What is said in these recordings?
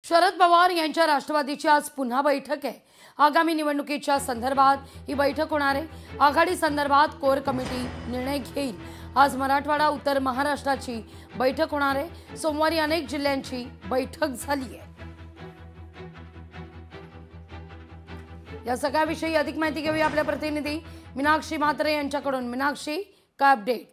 शरद पवार यांच्या राष्ट्रवादीची आज पुन्हा बैठक आहे। आगामी निवडणुकीच्या संदर्भात ही बैठक होणार आहे। आघाडी संदर्भात कोर कमिटी निर्णय घेईल। आज मराठवाडा उत्तर महाराष्ट्राची बैठक होणार आहे। सोमवारी अनेक जिल्ह्यांची बैठक झाली आहे। या सगळ्याविषयी अधिक माहिती घेऊया आपल्या प्रतिनिधी मीनाक्षी म्हात्रे यांच्याकडून। मीनाक्षी, काय अपडेट?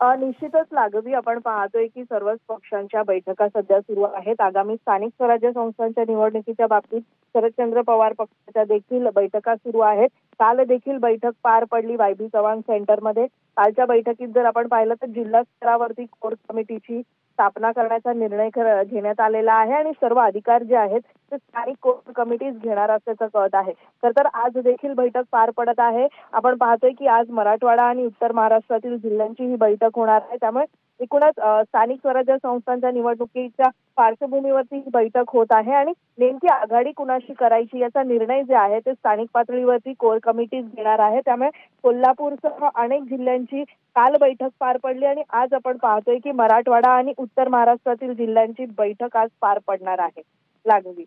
निश्चितच लागवी आपण पाहतोय की सर्वच पक्षांच्या बैठका सध्या सुरू आहेत। आगामी स्थानिक स्वराज्य संस्थांच्या निवडणुकीच्या बाबतीत शरदचंद्र पवार पक्षाच्या देखील बैठका सुरू आहेत। काल देखील बैठक पार पडली वायबी चव्हाण सेंटरमध्ये। कालच्या बैठकीत जर आपण पाहिलं तर जिल्हा स्तरावरती कोर कमिटीची स्थापना करण्याचा निर्णय घेण्यात आलेला आहे आणि सर्व अधिकार जे आहेत ते स्थानिक कोर कमिटीज घेणार असल्याचं कळत आहे। तर आज देखील बैठक पार पडत आहे। आपण पाहतोय की आज मराठवाडा आणि उत्तर महाराष्ट्रातील जिल्ह्यांची ही बैठक होणार आहे। त्यामुळे एकूणच स्थानिक स्वराज्य संस्थांच्या निवडणुकीच्या पार्श्वभूमीवरती ही बैठक होत आहे आणि नेमकी आघाडी कुणाशी करायची याचा निर्णय जे आहे ते स्थानिक पातळीवरती कोर कमिटीज घेणार आहे। त्यामुळे कोल्हापूरसह अनेक जिल्ह्यांची काल बैठक पार पडली आणि आज आपण पाहतोय की मराठवाडा आणि उत्तर महाराष्ट्रातील जिल्ह्यांची बैठक आज पार पडणार आहे। लागवी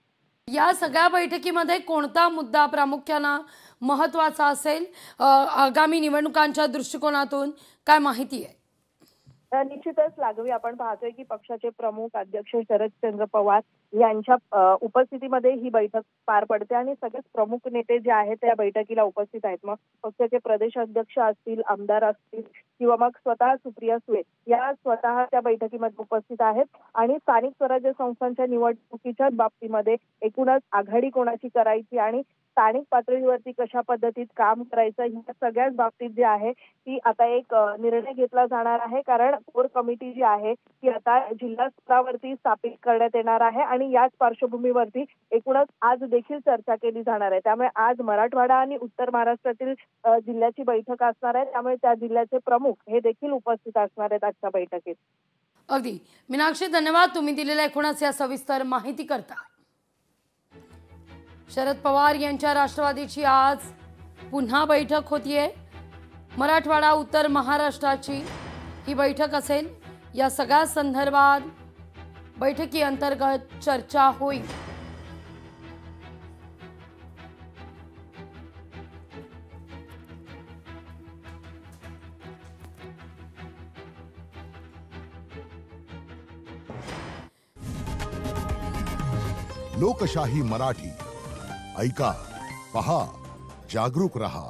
या सगळ्या बैठकीमध्ये कोणता मुद्दा प्रामुख्याने महत्त्वाचा असेल आगामी निवडणुकांच्या दृष्टिकोनातून, काय माहिती आहे? निश्चितच लागवी आपण पाहतोय की पक्षाचे प्रमुख अध्यक्ष शरदचंद्र पवार यांच्या उपस्थितीमध्ये ही बैठक पार पडते आणि सगळेच प्रमुख नेते जे आहेत त्या बैठकीला उपस्थित आहेत। मग पक्षाचे प्रदेश अध्यक्ष असतील, आमदार असतील किंवा मग स्वतः सुप्रिया सुळे या स्वतः त्या बैठकीमध्ये उपस्थित आहेत आणि स्थानिक स्वराज्य संस्थांच्या निवडणुकीच्या बाबतीमध्ये एकूणच आघाडी कोणाची करायची आणि स्थानिक पातळीवरती कशा पद्धतीत काम करायचं या सगळ्याच बाबतीत जे आहे ती आता एक निर्णय घेतला जाणार आहे। कारण कोर कमिटी जी आहे ती आता जिल्हा स्तरावरती स्थापित करण्यात येणार आहे आणि याच पार्श्वभूमीवरती एकूणच आज देखील चर्चा केली जाणार आहे। त्यामुळे आज मराठवाडा आणि उत्तर महाराष्ट्रातील जिल्ह्याची बैठक असणार आहे। त्यामुळे त्या जिल्ह्याचे प्रमुख हे देखील उपस्थित असणार आहेत आजच्या बैठकीत। अगदी मीनाक्षी, धन्यवाद तुम्ही दिलेल्या एकूणच या सविस्तर माहिती करता। शरद पवार यांच्या राष्ट्रवादीची आज पुन्हा बैठक होतीये। मराठवाडा उत्तर महाराष्ट्राची ही बैठक असेल। या सगळ्या संदर्भात बैठकी अंतर्गत चर्चा होईल। लोकशाही मराठी ऐका, पहा, जागरूक रहा।